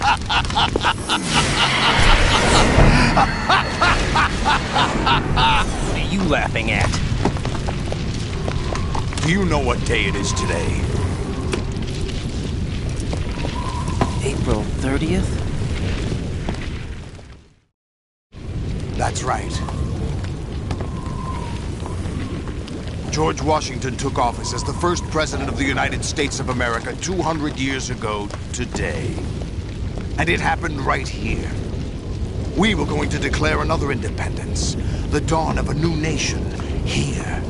What are you laughing at? Do you know what day it is today? April 30th? That's right. George Washington took office as the first president of the United States of America 200 years ago today. And it happened right here. We were going to declare another independence, the dawn of a new nation, here.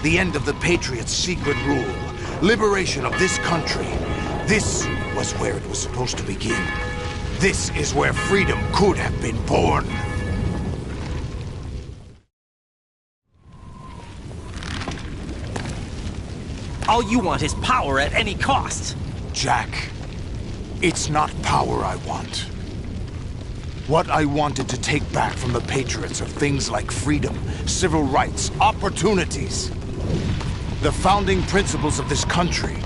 The end of the Patriots' secret rule, liberation of this country. This was where it was supposed to begin. This is where freedom could have been born. All you want is power at any cost. Jack, it's not power I want. What I wanted to take back from the Patriots are things like freedom, civil rights, opportunities. The founding principles of this country.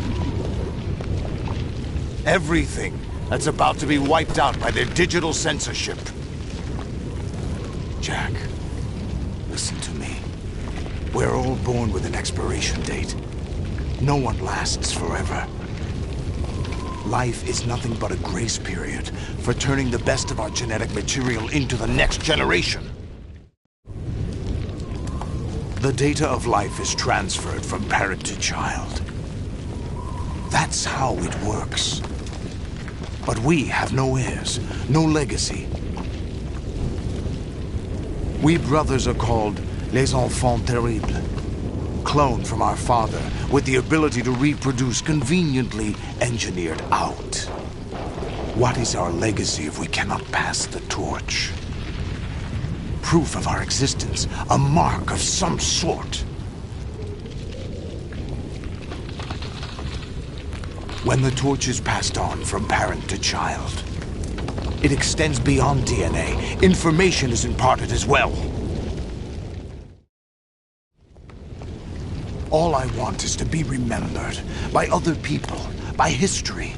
Everything that's about to be wiped out by their digital censorship. Jack, listen to me. We're all born with an expiration date. No one lasts forever. Life is nothing but a grace period for turning the best of our genetic material into the next generation. The data of life is transferred from parent to child. That's how it works. But we have no heirs, no legacy. We brothers are called les enfants terribles. Cloned from our father, with the ability to reproduce conveniently engineered out. What is our legacy if we cannot pass the torch? Proof of our existence, a mark of some sort. When the torch is passed on from parent to child, it extends beyond DNA. Information is imparted as well. All I want is to be remembered by other people, by history.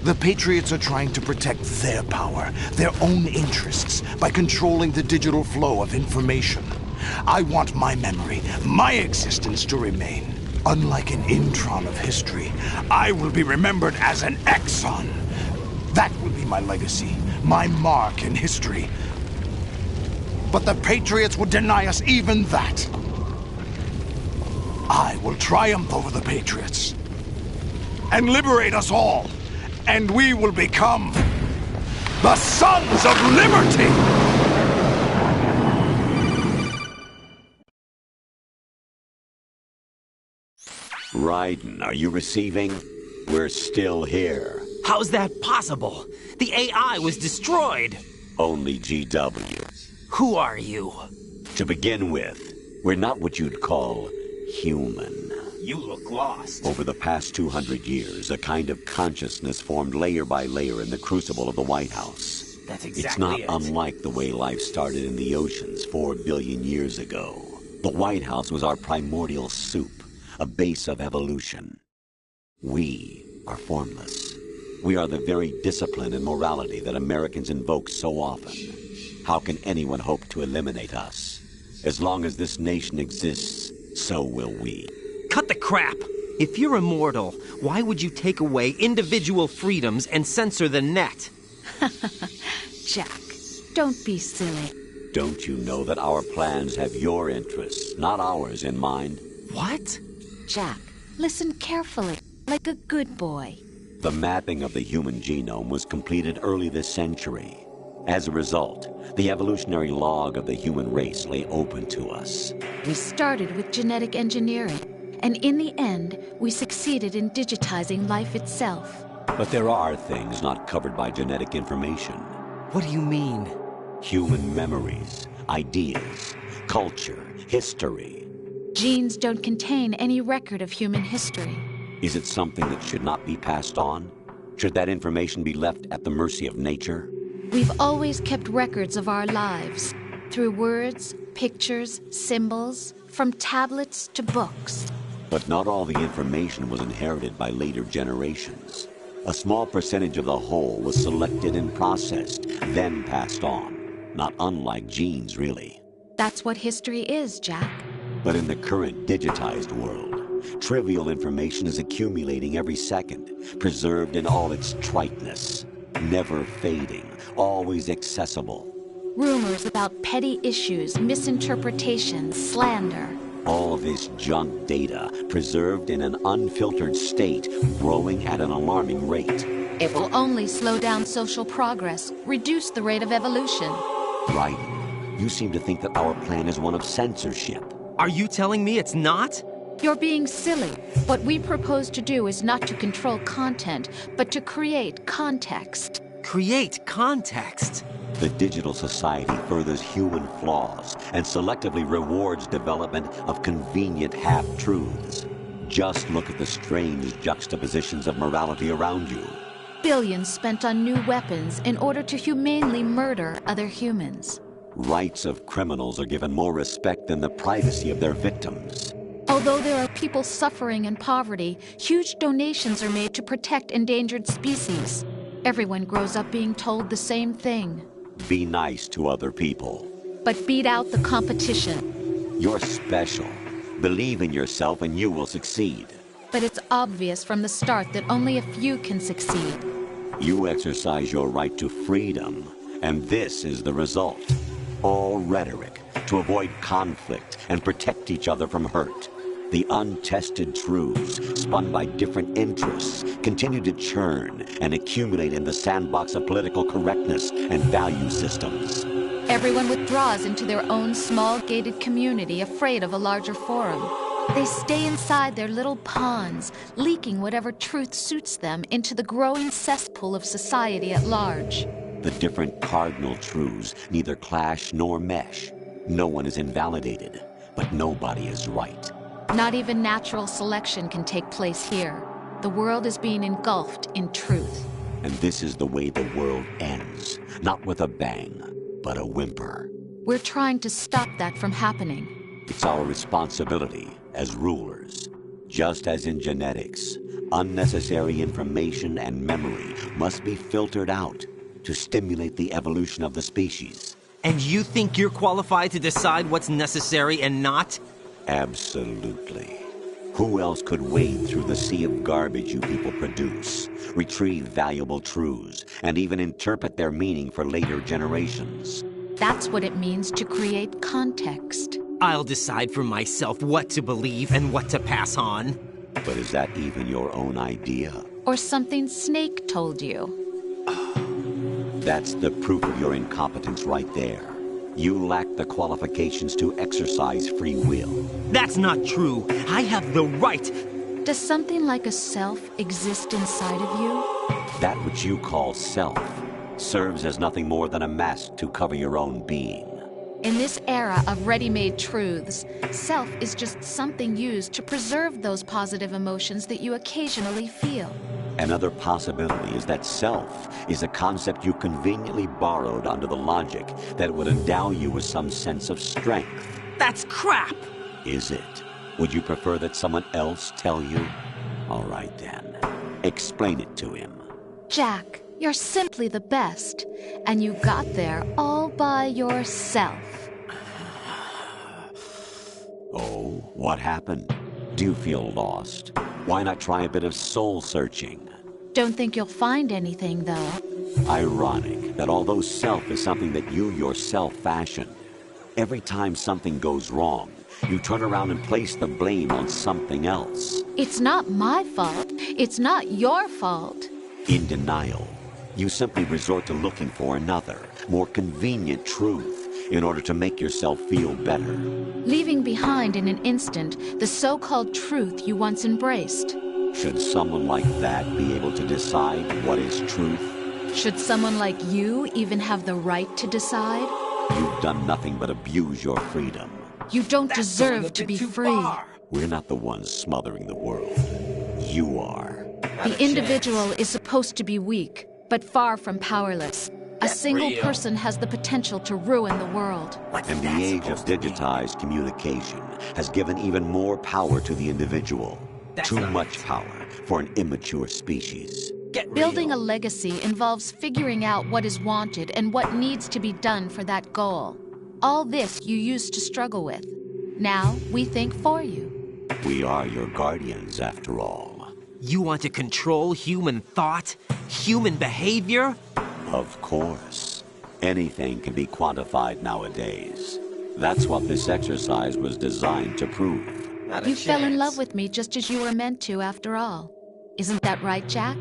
The Patriots are trying to protect their power, their own interests, by controlling the digital flow of information. I want my memory, my existence to remain. Unlike an intron of history, I will be remembered as an exon. That will be my legacy, my mark in history. But the Patriots would deny us even that. I will triumph over the Patriots and liberate us all, and we will become the Sons of Liberty! Raiden, are you receiving? We're still here. How's that possible? The AI was destroyed. Only GW. Who are you? To begin with, we're not what you'd call human. You look lost. Over the past 200 years, a kind of consciousness formed layer by layer in the crucible of the White House. That's exactly It's not it. unlike the way life started in the oceans 4 billion years ago. The White House was our primordial soup, a base of evolution. We are formless. We are the very discipline and morality that Americans invoke so often. How can anyone hope to eliminate us? As long as this nation exists, so will we. Cut the crap! If you're immortal, why would you take away individual freedoms and censor the net? Jack, don't be silly. Don't you know that our plans have your interests, not ours, in mind? What? Jack, listen carefully, like a good boy. The mapping of the human genome was completed early this century. As a result, the evolutionary log of the human race lay open to us. We started with genetic engineering, and in the end, we succeeded in digitizing life itself. But there are things not covered by genetic information. What do you mean? Human memories, ideas, culture, history. Genes don't contain any record of human history. Is it something that should not be passed on? Should that information be left at the mercy of nature? We've always kept records of our lives, through words, pictures, symbols, from tablets to books. But not all the information was inherited by later generations. A small percentage of the whole was selected and processed, then passed on. Not unlike genes, really. That's what history is, Jack. But in the current digitized world, trivial information is accumulating every second, preserved in all its triteness, never fading, always accessible. Rumors about petty issues, misinterpretations, slander. All this junk data, preserved in an unfiltered state, growing at an alarming rate. It will only slow down social progress, reduce the rate of evolution. Right. You seem to think that our plan is one of censorship. Are you telling me it's not? You're being silly. What we propose to do is not to control content, but to create context. Create context? The digital society furthers human flaws and selectively rewards development of convenient half-truths. Just look at the strange juxtapositions of morality around you. Billions spent on new weapons in order to humanely murder other humans. Rights of criminals are given more respect than the privacy of their victims. Although there are people suffering in poverty, huge donations are made to protect endangered species. Everyone grows up being told the same thing. Be nice to other people. But beat out the competition. You're special. Believe in yourself and you will succeed. But it's obvious from the start that only a few can succeed. You exercise your right to freedom, and this is the result. All rhetoric to avoid conflict and protect each other from hurt. The untested truths, spun by different interests, continue to churn and accumulate in the sandbox of political correctness and value systems. Everyone withdraws into their own small gated community, afraid of a larger forum. They stay inside their little ponds, leaking whatever truth suits them into the growing cesspool of society at large. The different cardinal truths neither clash nor mesh. No one is invalidated, but nobody is right. Not even natural selection can take place here. The world is being engulfed in truth. And this is the way the world ends. Not with a bang, but a whimper. We're trying to stop that from happening. It's our responsibility as rulers. Just as in genetics, unnecessary information and memory must be filtered out to stimulate the evolution of the species. And you think you're qualified to decide what's necessary and not? Absolutely. Who else could wade through the sea of garbage you people produce, retrieve valuable truths, and even interpret their meaning for later generations? That's what it means to create context. I'll decide for myself what to believe and what to pass on. But is that even your own idea? Or something Snake told you? That's the proof of your incompetence right there. You lack the qualifications to exercise free will. That's not true. I have the right. Does something like a self exist inside of you? That which you call self serves as nothing more than a mask to cover your own being. In this era of ready-made truths, self is just something used to preserve those positive emotions that you occasionally feel. Another possibility is that self is a concept you conveniently borrowed under the logic that it would endow you with some sense of strength. That's crap! Is it? Would you prefer that someone else tell you? All right then. Explain it to him. Jack, you're simply the best, and you got there all by yourself. Oh, what happened? Do you feel lost? Why not try a bit of soul-searching? Don't think you'll find anything, though. Ironic that although self is something that you yourself fashioned, every time something goes wrong, you turn around and place the blame on something else. It's not my fault. It's not your fault. In denial, you simply resort to looking for another, more convenient truth in order to make yourself feel better. Leaving behind in an instant the so-called truth you once embraced. Should someone like that be able to decide what is truth? Should someone like you even have the right to decide? You've done nothing but abuse your freedom. You don't deserve to be free. We're not the ones smothering the world. You are. The individual is supposed to be weak, but far from powerless. A single person has the potential to ruin the world. And the age of digitized communication has given even more power to the individual. Too much power for an immature species. Get Building a real. legacy involves figuring out what is wanted and what needs to be done for that goal. All this you used to struggle with. Now we think for you. We are your guardians, after all. You want to control human thought? Human behavior? Of course. Anything can be quantified nowadays. That's what this exercise was designed to prove. Not a You fell in chance. love with me just as you were meant to, after all. Isn't that right, Jack?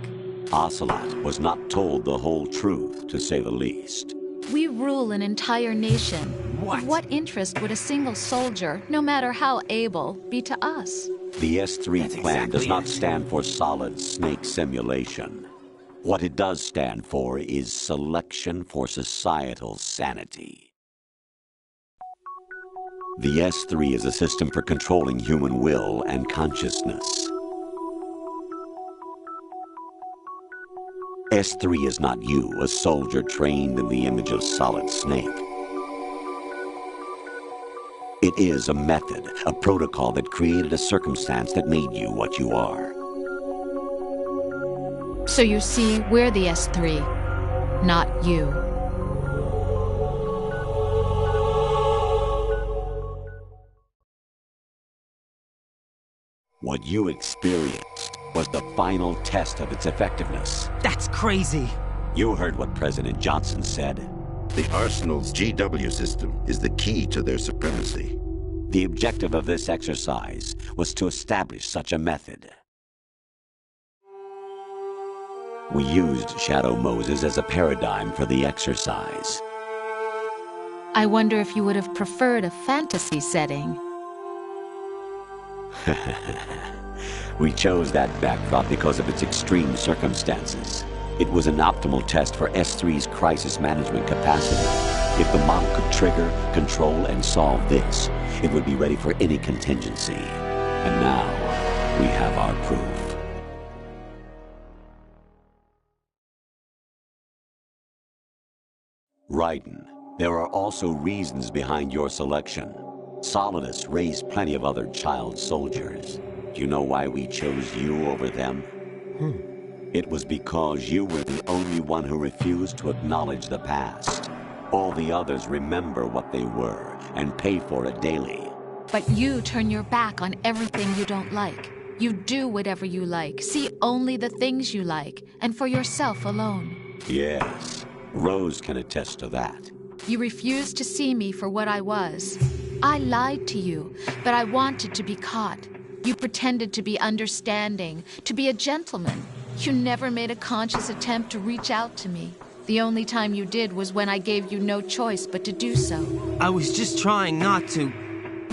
Ocelot was not told the whole truth, to say the least. We rule an entire nation. What? Of what interest would a single soldier, no matter how able, be to us? The S3 That's plan does exactly not it. stand for solid snake simulation. What it does stand for is selection for societal sanity. The S3 is a system for controlling human will and consciousness. S3 is not you, a soldier trained in the image of Solid Snake. It is a method, a protocol that created a circumstance that made you what you are. So you see, we're the S3, not you. What you experienced was the final test of its effectiveness. That's crazy. You heard what President Johnson said. The Arsenal's GW system is the key to their supremacy. The objective of this exercise was to establish such a method. We used Shadow Moses as a paradigm for the exercise. I wonder if you would have preferred a fantasy setting. We chose that backdrop because of its extreme circumstances. It was an optimal test for S3's crisis management capacity. If the model could trigger, control, and solve this, it would be ready for any contingency. And now, we have our proof. Raiden, there are also reasons behind your selection. Solidus raised plenty of other child soldiers. Do you know why we chose you over them? It was because you were the only one who refused to acknowledge the past. All the others remember what they were and pay for it daily. But you turn your back on everything you don't like. You do whatever you like, see only the things you like, and for yourself alone. Yes, Rose can attest to that. You refused to see me for what I was. I lied to you, but I wanted to be caught. You pretended to be understanding, to be a gentleman. You never made a conscious attempt to reach out to me. The only time you did was when I gave you no choice but to do so. I was just trying not to.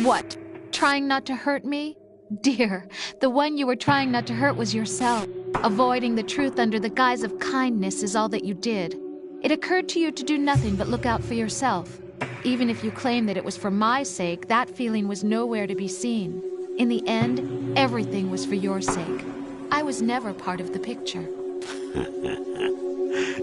What? Trying not to hurt me? Dear, the one you were trying not to hurt was yourself. Avoiding the truth under the guise of kindness is all that you did. It occurred to you to do nothing but look out for yourself. Even if you claim that it was for my sake, that feeling was nowhere to be seen. In the end, everything was for your sake. I was never part of the picture.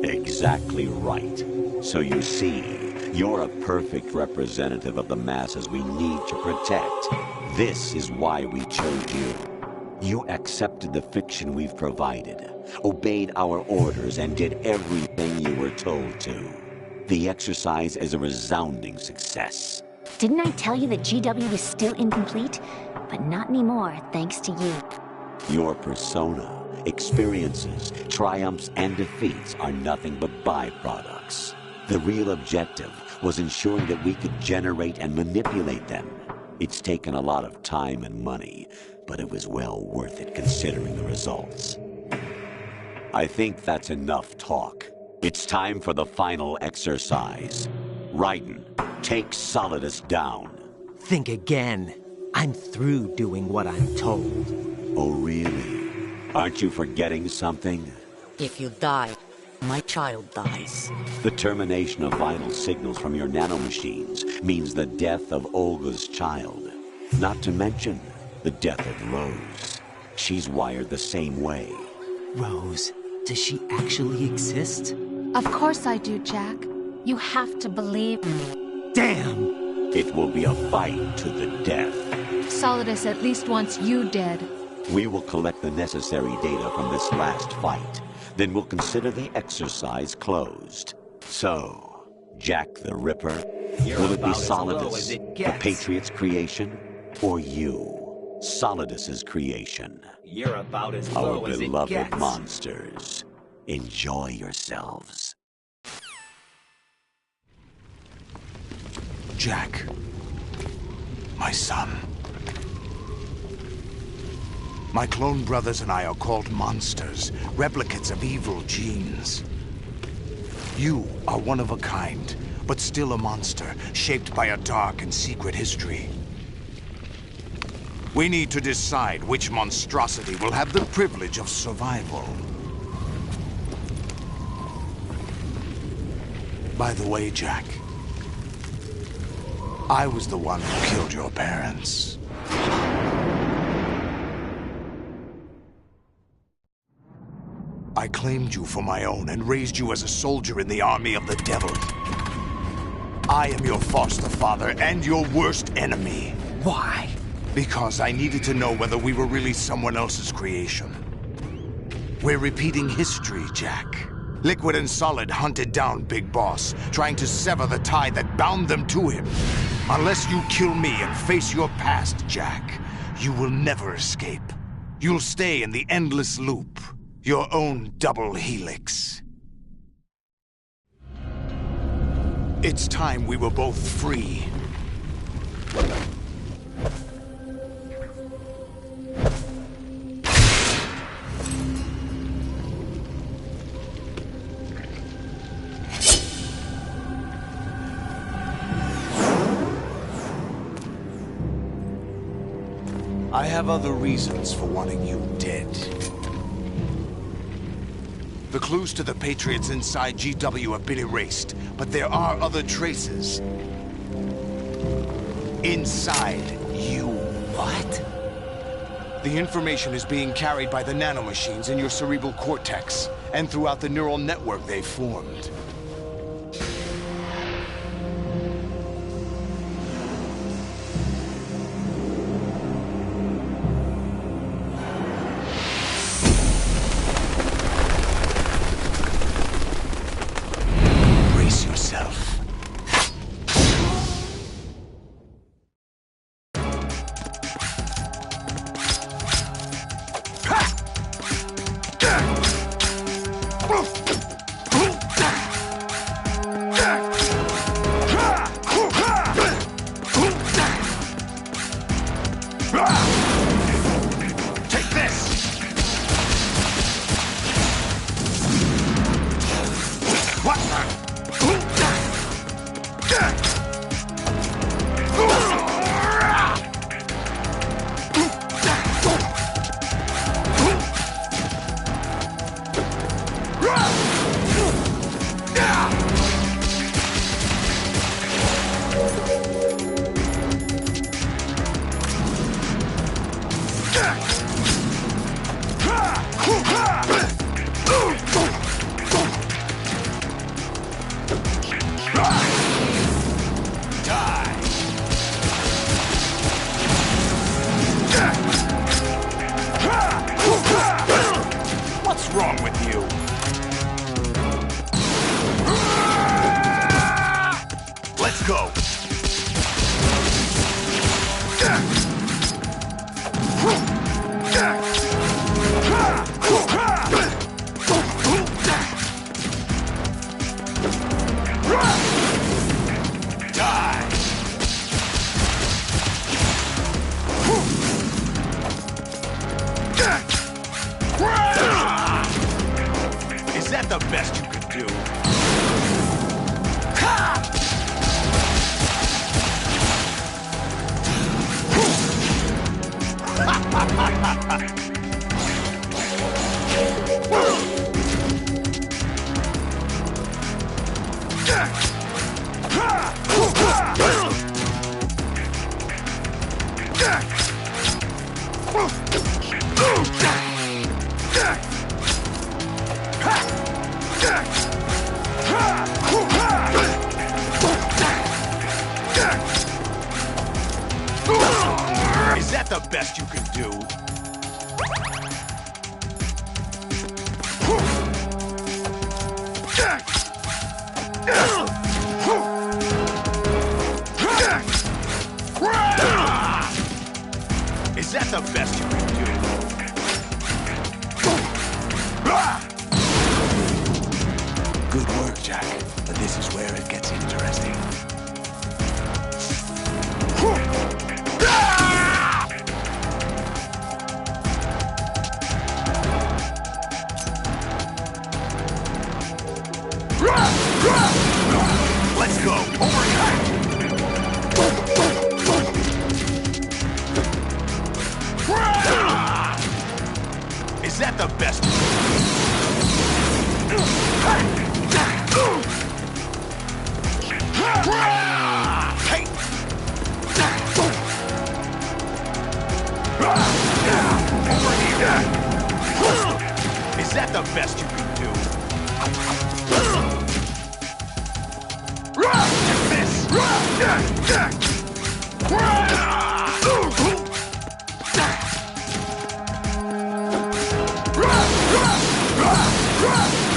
Exactly right. So you see, you're a perfect representative of the masses we need to protect. This is why we chose you. You accepted the fiction we've provided, obeyed our orders, and did everything you were told to. The exercise is a resounding success. Didn't I tell you that GW was still incomplete? But not anymore, thanks to you. Your persona, experiences, triumphs, and defeats are nothing but byproducts. The real objective was ensuring that we could generate and manipulate them. It's taken a lot of time and money, but it was well worth it considering the results. I think that's enough talk. It's time for the final exercise. Raiden, take Solidus down. Think again. I'm through doing what I'm told. Oh, really? Aren't you forgetting something? If you die, my child dies. The termination of vital signals from your nanomachines means the death of Olga's child. Not to mention the death of Rose. She's wired the same way. Rose, does she actually exist? Of course I do, Jack. You have to believe me. Damn! It will be a fight to the death. Solidus at least wants you dead. We will collect the necessary data from this last fight. then we'll consider the exercise closed. So, Jack the Ripper, will it be Solidus, the Patriot's creation, or you, Solidus's creation? You're about as Our low as it beloved gets. monsters, enjoy yourselves. Jack, my son. My clone brothers and I are called monsters, replicates of evil genes. You are one of a kind, but still a monster, shaped by a dark and secret history. We need to decide which monstrosity will have the privilege of survival. By the way, Jack, I was the one who killed your parents. I claimed you for my own and raised you as a soldier in the army of the devil. I am your foster father and your worst enemy. Why? Because I needed to know whether we were really someone else's creation. We're repeating history, Jack. Liquid and Solid hunted down Big Boss, trying to sever the tie that bound them to him. Unless you kill me and face your past, Jack, you will never escape. You'll stay in the endless loop, your own double helix. It's time we were both free. I have other reasons for wanting you dead. The clues to the Patriots inside GW have been erased, but there are other traces. Inside you. What? The information is being carried by the nanomachines in your cerebral cortex, and throughout the neural network they've formed. Brace yourself. Take this! What? What's wrong with you? Let's go. Die. Is that the best you could do? Is that the best you could do? Is that the best you can do? Good work, Jack. But this is where it gets interesting. Let's go! Overhead! Is that the best? Hey! Over here! Is that the best you can do?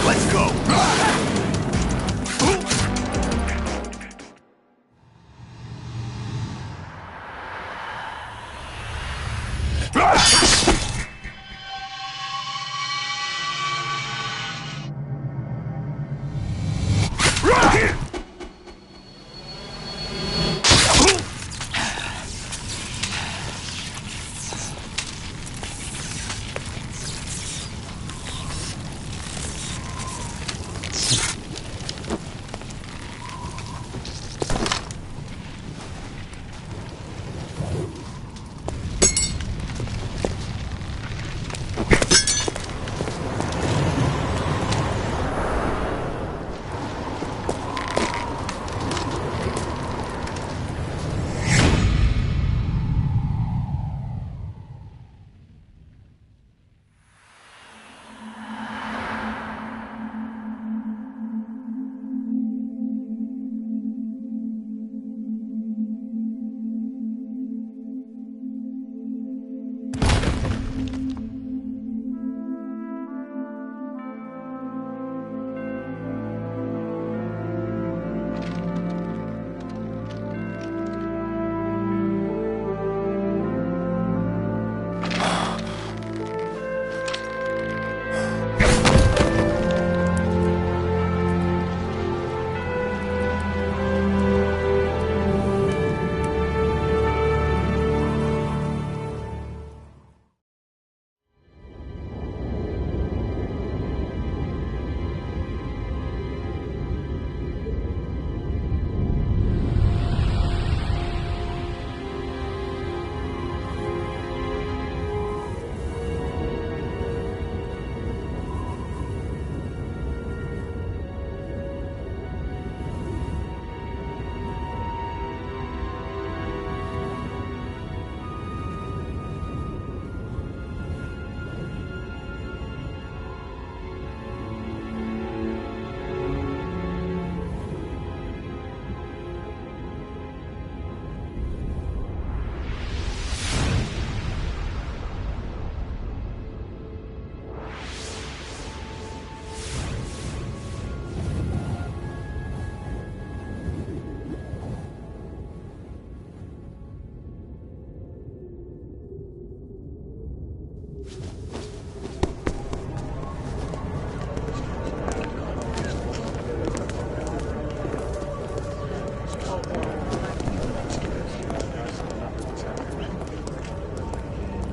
Let's go!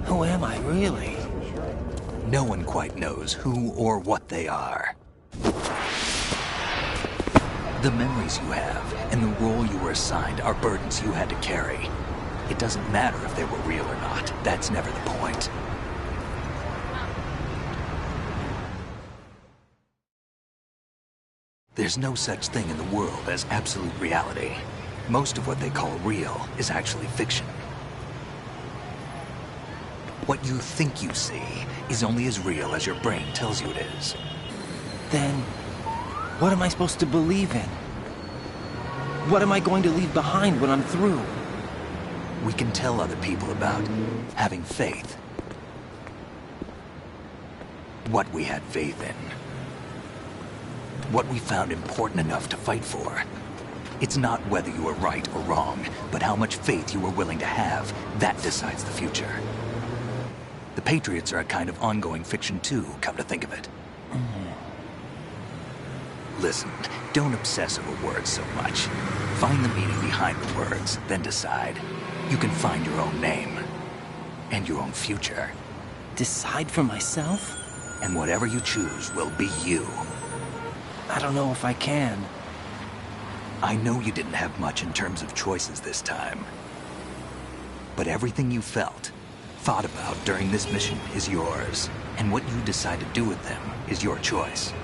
Who am I, really? No one quite knows who or what they are. The memories you have and the role you were assigned are burdens you had to carry. It doesn't matter if they were real or not. That's never the point. There's no such thing in the world as absolute reality. Most of what they call real is actually fiction. What you think you see is only as real as your brain tells you it is. Then, what am I supposed to believe in? What am I going to leave behind when I'm through? We can tell other people about having faith. What we had faith in. what we found important enough to fight for. It's not whether you are right or wrong, but how much faith you are willing to have. That decides the future. The Patriots are a kind of ongoing fiction too, come to think of it. Listen, don't obsess over words so much. Find the meaning behind the words, then decide. You can find your own name. And your own future. Decide for myself? And whatever you choose will be you. I don't know if I can. I know you didn't have much in terms of choices this time. But everything you felt, thought about during this mission is yours. And what you decide to do with them is your choice.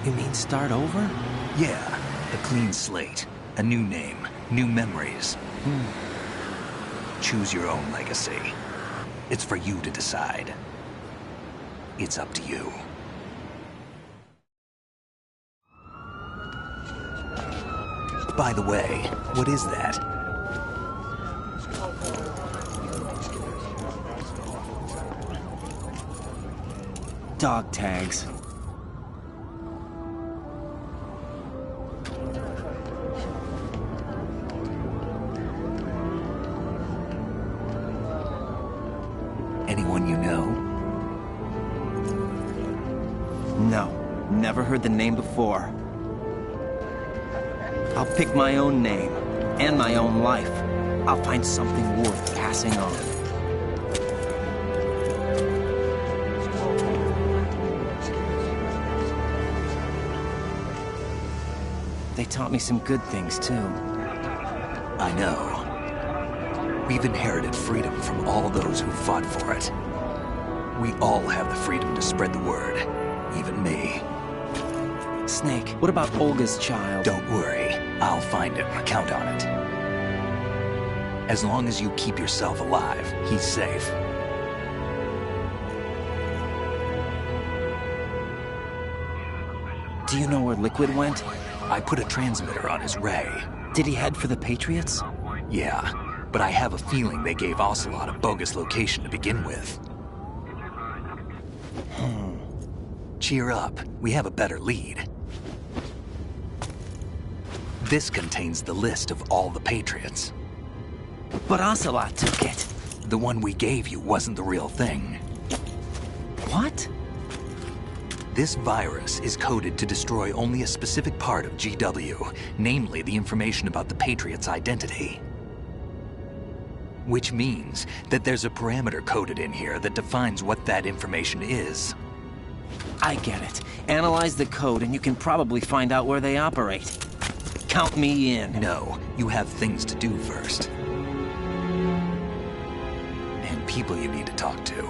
You mean start over? Yeah, a clean slate, a new name, new memories. Choose your own legacy. It's for you to decide. It's up to you. By the way, what is that? Dog tags. Anyone you know? No, never heard the name before. I'll pick my own name, and my own life. I'll find something worth passing on. They taught me some good things, too. I know. We've inherited freedom from all those who fought for it. We all have the freedom to spread the word, even me. Snake, what about Olga's child? Don't worry, I'll find him, count on it. As long as you keep yourself alive, he's safe. Do you know where Liquid went? I put a transmitter on his ray. Did he head for the Patriots? Yeah, but I have a feeling they gave Ocelot a bogus location to begin with. Cheer up, we have a better lead. This contains the list of all the Patriots. But Ocelot took it. The one we gave you wasn't the real thing. What? This virus is coded to destroy only a specific part of GW, namely the information about the Patriots' identity. Which means that there's a parameter coded in here that defines what that information is. I get it. Analyze the code and you can probably find out where they operate. Count me in. No, you have things to do first. And people you need to talk to.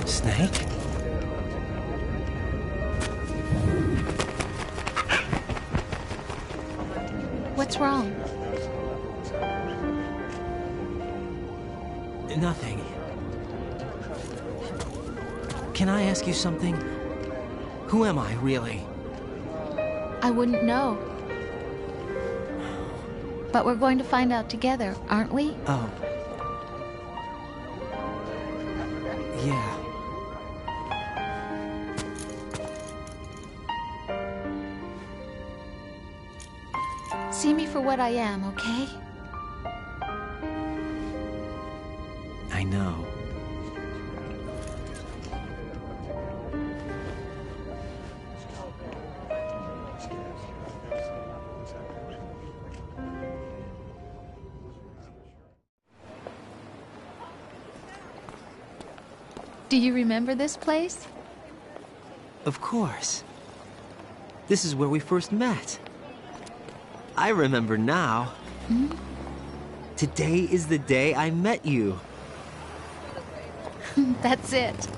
Snake? What's wrong? Nothing. Can I ask you something? Who am I, really? I wouldn't know. But we're going to find out together, aren't we? Oh. Yeah. See me for what I am, okay? I know. Do you remember this place? Of course. This is where we first met. I remember now. Today is the day I met you. That's it.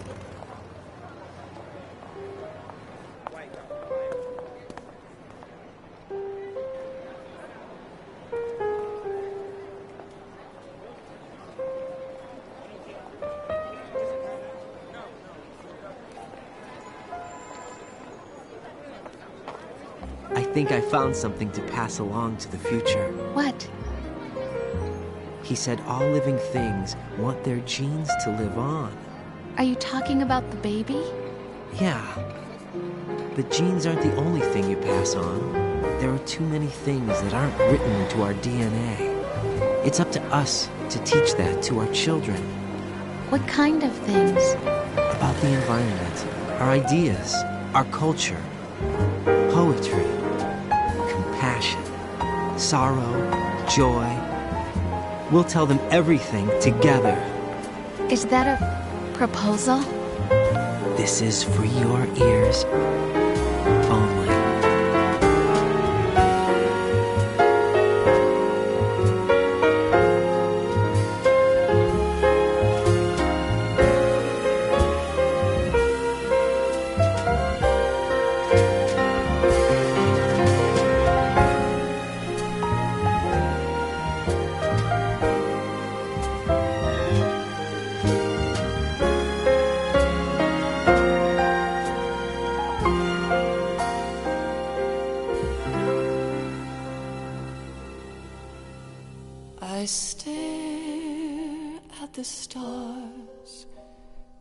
I think I found something to pass along to the future. What? He said all living things want their genes to live on. Are you talking about the baby? Yeah. The genes aren't the only thing you pass on. There are too many things that aren't written into our DNA. It's up to us to teach that to our children. What kind of things? About the environment, our ideas, our culture, poetry, compassion, sorrow, joy. We'll tell them everything together. Is that a proposal? This is for your ears only. I stare at the stars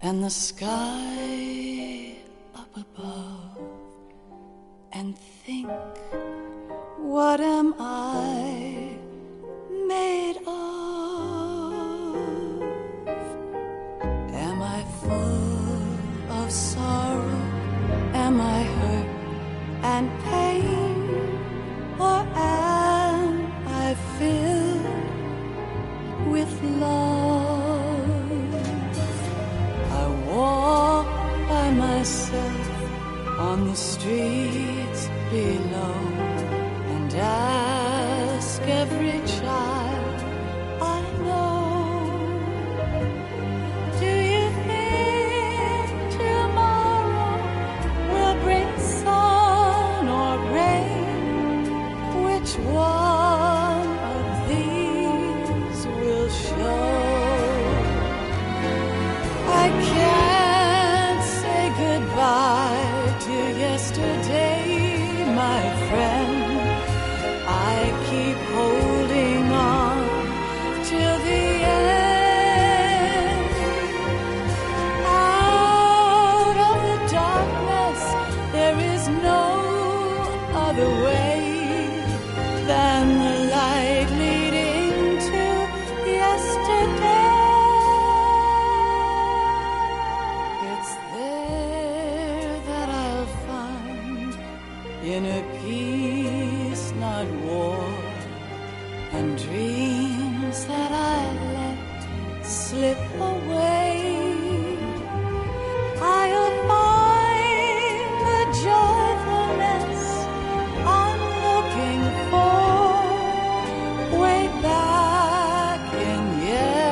and the sky up above and think, what am I made of? Am I full of sorrow? Am I hurt and pain? Or am I filled with love? I walk by myself on the streets below and ask every child I know, do you think tomorrow will bring sun or rain? Which one of these will show? I can't say goodbye to yesterday, my friend. I keep holding on till the end. Out of the darkness, there is no other way than the light leading to yesterday. It's there that I'll find inner peace, not war, and dreams that I let slip away. I'll find the joyfulness I'm looking for way back in yesterday.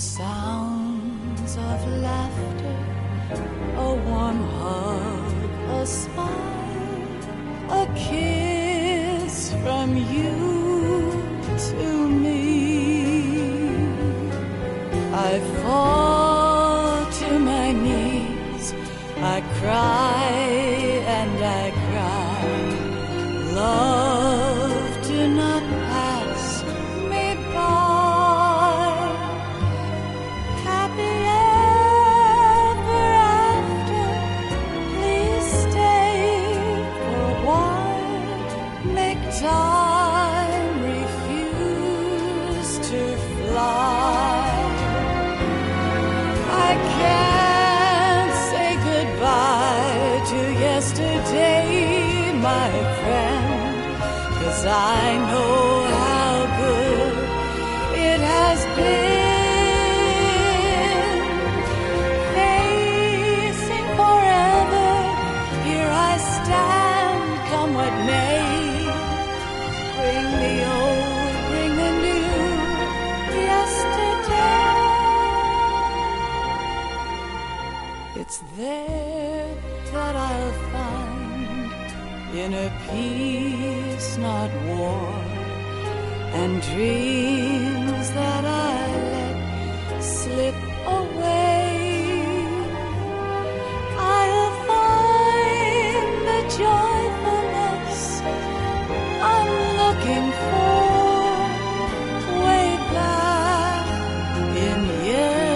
sounds of laughter, a warm hug, a smile, a kiss from you to me. I fall to my knees, I cry and I cry. Love, do not pass me by. Happy ever after, please stay for a while. Make time, refuse to fly. I can't say goodbye to yesterday, my friend, 'cause I know how good it has been. Facing forever, here I stand, come what may. Bring the old, bring the new, yesterday. It's there that I'll find inner peace, not war, and dreams that I let slip away. I'll find the joyfulness I'm looking for way back in yesterday.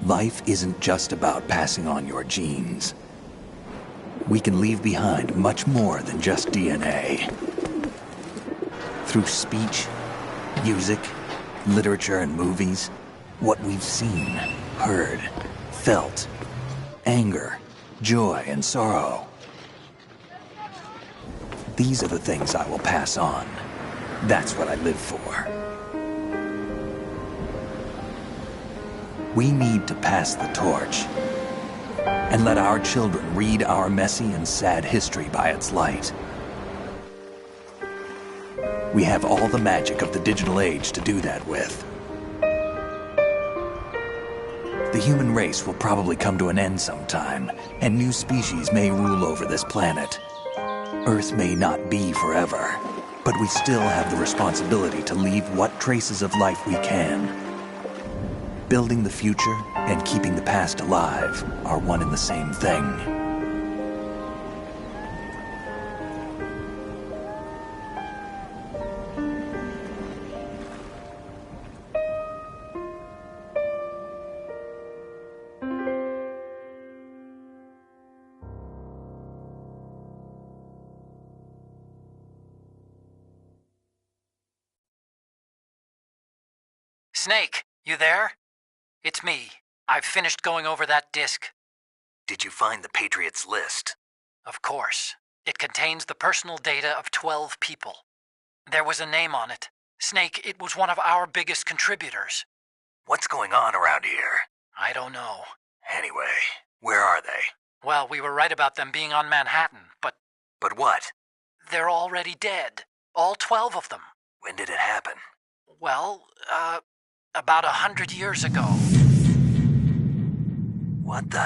Life isn't just about passing on your genes. We can leave behind much more than just DNA. Through speech, music, literature, and movies, what we've seen, heard, felt, anger, joy, and sorrow. These are the things I will pass on. That's what I live for. We need to pass the torch and let our children read our messy and sad history by its light. We have all the magic of the digital age to do that with. The human race will probably come to an end sometime, and new species may rule over this planet. Earth may not be forever, but we still have the responsibility to leave what traces of life we can. Building the future and keeping the past alive are one and the same thing. Snake, you there? It's me. I've finished going over that disk. Did you find the Patriots list? Of course. It contains the personal data of 12 people. There was a name on it. Snake, it was one of our biggest contributors. What's going on around here? I don't know. Anyway, where are they? Well, we were right about them being on Manhattan, but... But what? They're already dead. All 12 of them. When did it happen? Well, about 100 years ago. What the